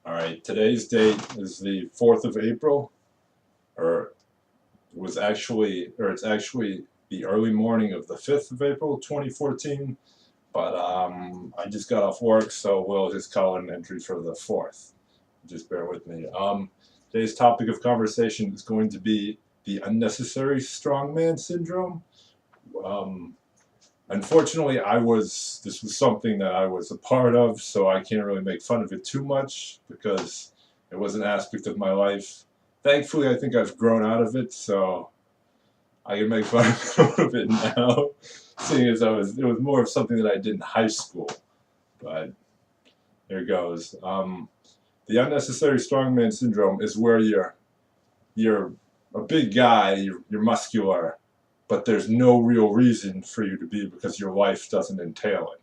All right, today's date is the 4th of April, or it's actually the early morning of the 5th of April, 2014. But I just got off work, so we'll just call it an entry for the 4th. Just bear with me. Today's topic of conversation is going to be the unnecessary strongman syndrome. Um, Unfortunately, this was something that I was a part of, so I can't really make fun of it too much because it was an aspect of my life. Thankfully, I think I've grown out of it, so I can make fun of it now, seeing as it was more of something that I did in high school. But there goes. The unnecessary strongman syndrome is where you're a big guy, you're muscular, but there's no real reason for you to be because your life doesn't entail it.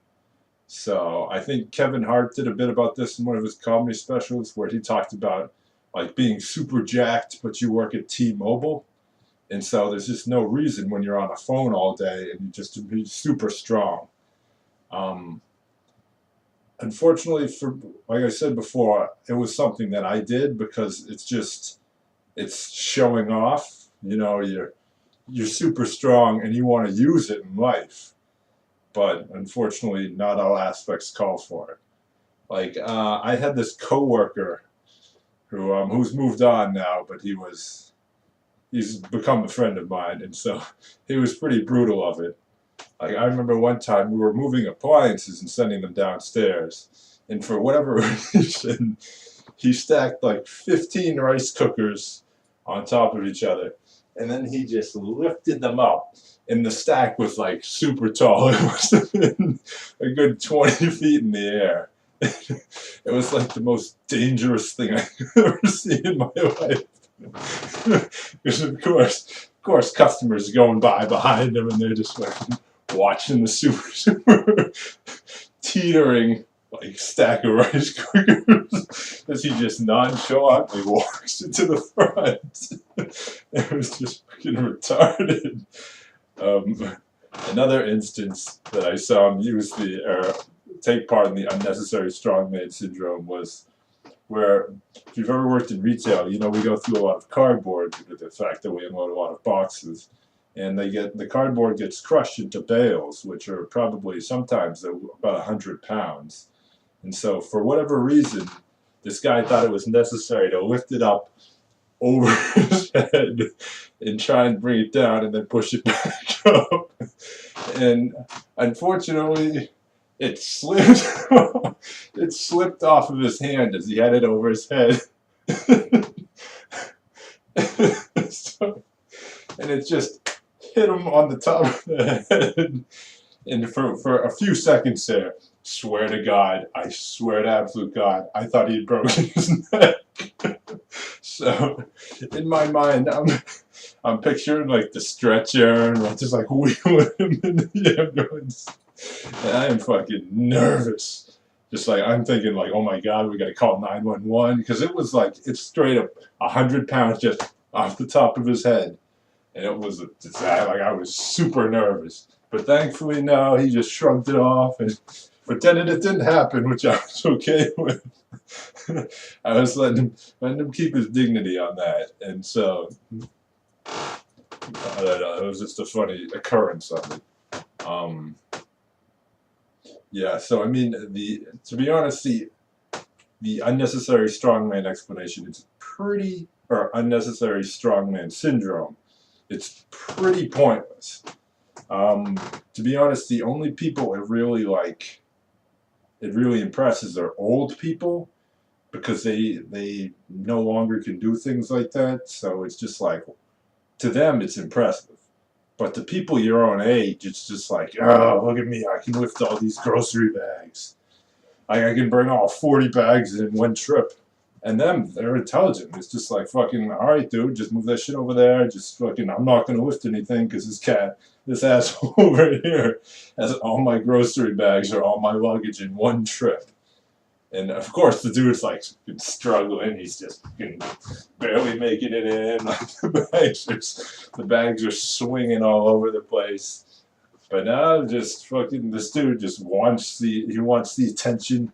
So I think Kevin Hart did a bit about this in one of his comedy specials where he talked about like being super jacked, but you work at T-Mobile. And so there's just no reason when you're on a phone all day and you just to be super strong. Um, Unfortunately, for like I said before, it was something that I did because it's showing off. You're super strong and you want to use it in life, but unfortunately, not all aspects call for it. Like I had this coworker who's moved on now, but he's become a friend of mine, and so he was pretty brutal of it. Like I remember one time we were moving appliances and sending them downstairs, and for whatever reason, he stacked like 15 rice cookers on top of each other, and then he just lifted them up. And the stack was like super tall. It must have been a good 20 feet in the air. It was like the most dangerous thing I've ever seen in my life. Because of course, customers going by behind him, and they're just like watching the super teetering like stack of rice cookers as he just nonchalantly walks into the front. It was just freaking retarded. Um, Another instance that I saw him use take part in the unnecessary strongman syndrome was where, if you've ever worked in retail, we go through a lot of cardboard due to the fact that we unload a lot of boxes, and the cardboard gets crushed into bales, which are probably sometimes about 100 pounds. And so, for whatever reason, this guy thought it was necessary to lift it up over his head and try and bring it down and then push it back up. And unfortunately, it slipped. It slipped off of his hand as he had it over his head. So, and it just hit him on the top of the head. And for a few seconds there, swear to God, I swear to absolute God, I thought he had broken his neck. So, in my mind, I'm picturing like the stretcher and I'm just like wheeling him in the ambulance. And I am fucking nervous. Just like I'm thinking like, oh my God, we gotta call 911 because it was like it's straight up 100 pounds just off the top of his head, and it was like I was super nervous. But thankfully, no, he just shrugged it off and pretended it didn't happen, which I was okay with. I was letting him keep his dignity on that, and so I don't know. It was just a funny occurrence of it. Yeah. So I mean, to be honest, the unnecessary strongman explanation is pretty, or unnecessary strongman syndrome. It's pretty pointless. To be honest, the only people it really impresses are old people because they no longer can do things like that. So it's just like to them it's impressive. But to people your own age, it's just like, oh, look at me, I can lift all these grocery bags. I can bring all 40 bags in one trip. And them, they're intelligent. It's just like fucking, all right, dude, just move that shit over there. Just fucking, I'm not gonna lift anything because this asshole over here has all my grocery bags or all my luggage in one trip. And of course, the dude's like struggling. He's just barely making it in. Like the bags are swinging all over the place. But now, just fucking, this dude just wants the attention.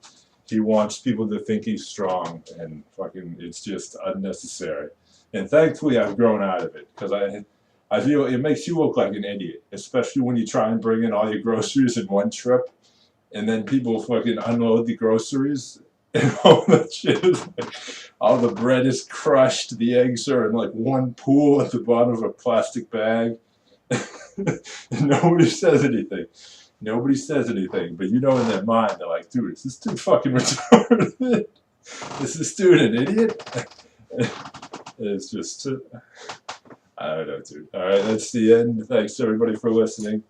He wants people to think he's strong, and fucking, it's just unnecessary. And thankfully, I've grown out of it because I feel it makes you look like an idiot, especially when you try and bring in all your groceries in one trip, and then people fucking unload the groceries, and all that shit is like, all the bread is crushed, the eggs are in like one pool at the bottom of a plastic bag, and nobody says anything. Nobody says anything, but you know in their mind, they're like, dude, is this dude fucking retarded? Is this dude an idiot? It's just, I don't know, dude. All right, that's the end. Thanks, everybody, for listening.